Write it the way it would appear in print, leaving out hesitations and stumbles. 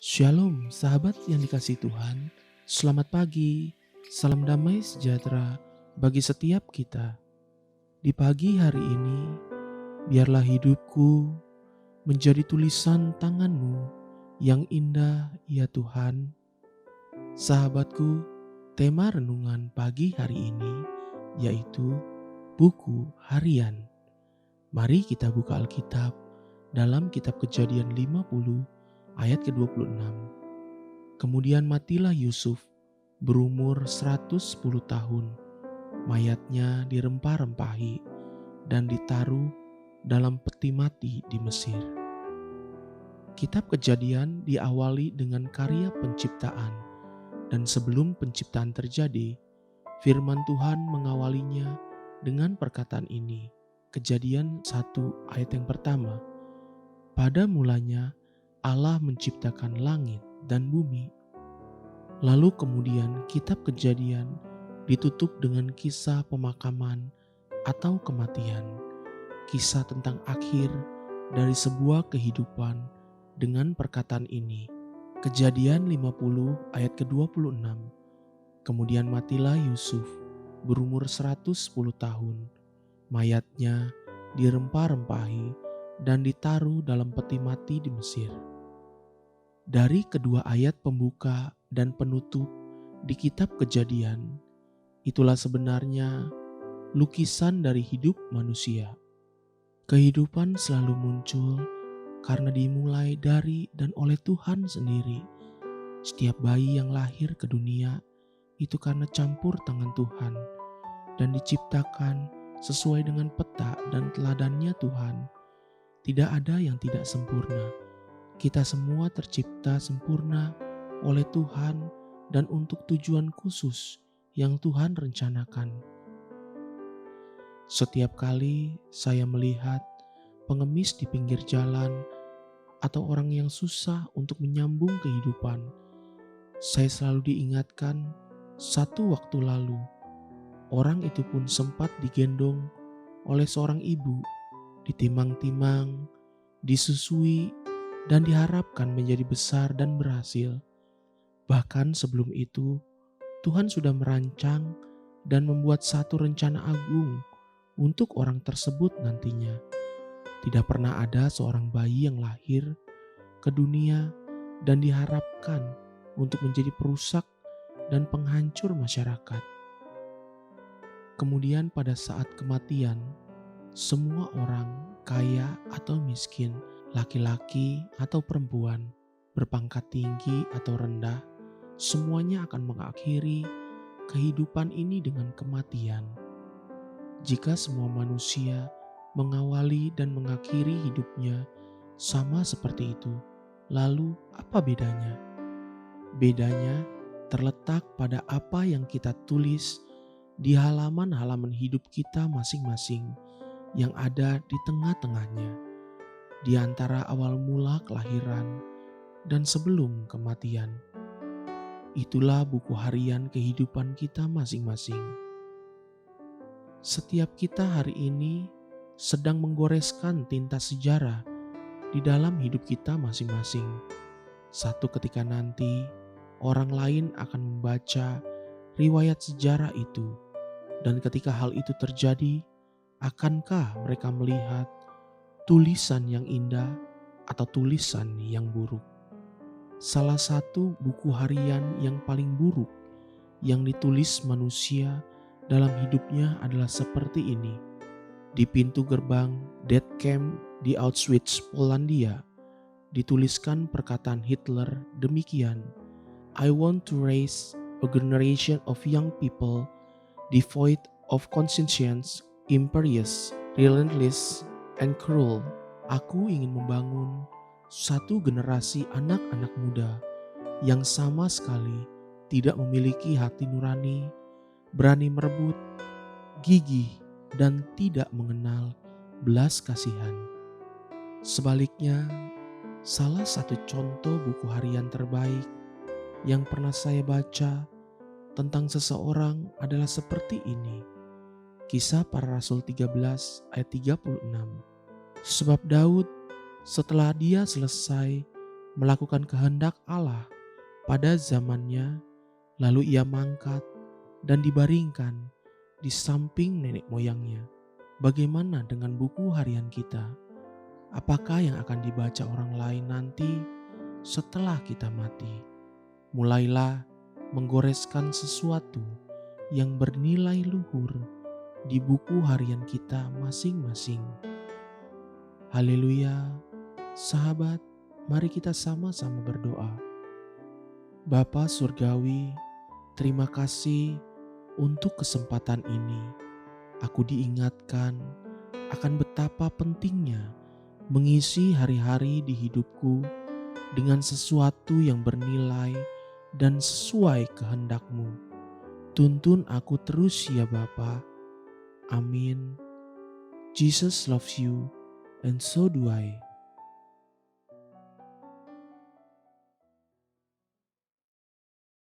Shalom, sahabat yang dikasihi Tuhan. Selamat pagi, salam damai sejahtera bagi setiap kita. Di pagi hari ini, biarlah hidupku menjadi tulisan tangan-Mu yang indah, ya Tuhan. Sahabatku, tema renungan pagi hari ini yaitu buku harian. Mari kita buka Alkitab dalam kitab Kejadian 50 ayat ke-26. Kemudian matilah Yusuf berumur 110 tahun. Mayatnya dirempah-rempahi dan ditaruh dalam peti mati di Mesir. Kitab Kejadian diawali dengan karya penciptaan, dan sebelum penciptaan terjadi, firman Tuhan mengawalinya dengan perkataan ini. Kejadian 1 ayat yang pertama. Pada mulanya Allah menciptakan langit dan bumi. Lalu kemudian kitab Kejadian ditutup dengan kisah pemakaman atau kematian. Kisah tentang akhir dari sebuah kehidupan dengan perkataan ini. Kejadian 50 ayat ke-26. Kemudian matilah Yusuf berumur 110 tahun. Mayatnya dirempah-rempahi dan ditaruh dalam peti mati di Mesir. Dari kedua ayat pembuka dan penutup di kitab Kejadian, itulah sebenarnya lukisan dari hidup manusia. Kehidupan selalu muncul karena dimulai dari dan oleh Tuhan sendiri. Setiap bayi yang lahir ke dunia itu karena campur tangan Tuhan dan diciptakan sesuai dengan peta dan teladannya Tuhan. Tidak ada yang tidak sempurna. Kita semua tercipta sempurna oleh Tuhan dan untuk tujuan khusus yang Tuhan rencanakan. Setiap kali saya melihat pengemis di pinggir jalan atau orang yang susah untuk menyambung kehidupan, saya selalu diingatkan satu waktu lalu, orang itu pun sempat digendong oleh seorang ibu, ditimang-timang, disusui, dan diharapkan menjadi besar dan berhasil. Bahkan sebelum itu, Tuhan sudah merancang dan membuat satu rencana agung untuk orang tersebut nantinya. Tidak pernah ada seorang bayi yang lahir ke dunia dan diharapkan untuk menjadi perusak dan penghancur masyarakat. Kemudian pada saat kematian, semua orang, kaya atau miskin, laki-laki atau perempuan, berpangkat tinggi atau rendah, semuanya akan mengakhiri kehidupan ini dengan kematian. Jika semua manusia mengawali dan mengakhiri hidupnya sama seperti itu, lalu apa bedanya? Bedanya terletak pada apa yang kita tulis di halaman-halaman hidup kita masing-masing yang ada di tengah-tengahnya, di antara awal mula kelahiran dan sebelum kematian. Itulah buku harian kehidupan kita masing-masing. Setiap kita hari ini sedang menggoreskan tinta sejarah di dalam hidup kita masing-masing. Satu ketika nanti, orang lain akan membaca riwayat sejarah itu, dan ketika hal itu terjadi, akankah mereka melihat tulisan yang indah atau tulisan yang buruk? Salah satu buku harian yang paling buruk yang ditulis manusia dalam hidupnya adalah seperti ini. Di pintu gerbang Death Camp di Auschwitz, Polandia, dituliskan perkataan Hitler demikian, "I want to raise a generation of young people devoid of conscience, imperious, relentless, and cruel." Aku ingin membangun satu generasi anak-anak muda yang sama sekali tidak memiliki hati nurani, berani merebut, gigih, dan tidak mengenal belas kasihan. Sebaliknya, salah satu contoh buku harian terbaik yang pernah saya baca tentang seseorang adalah seperti ini. Kisah Para Rasul 13 ayat 36. Sebab Daud setelah dia selesai melakukan kehendak Allah pada zamannya, lalu ia mangkat dan dibaringkan di samping nenek moyangnya. Bagaimana dengan buku harian kita? Apakah yang akan dibaca orang lain nanti setelah kita mati? Mulailah menggoreskan sesuatu yang bernilai luhur di buku harian kita masing-masing. Haleluya, sahabat, mari kita sama-sama berdoa. Bapa Surgawi, terima kasih untuk kesempatan ini. Aku diingatkan akan betapa pentingnya mengisi hari-hari di hidupku dengan sesuatu yang bernilai dan sesuai kehendak-Mu. Tuntun aku terus ya Bapa. Amin. Jesus loves you and so do I.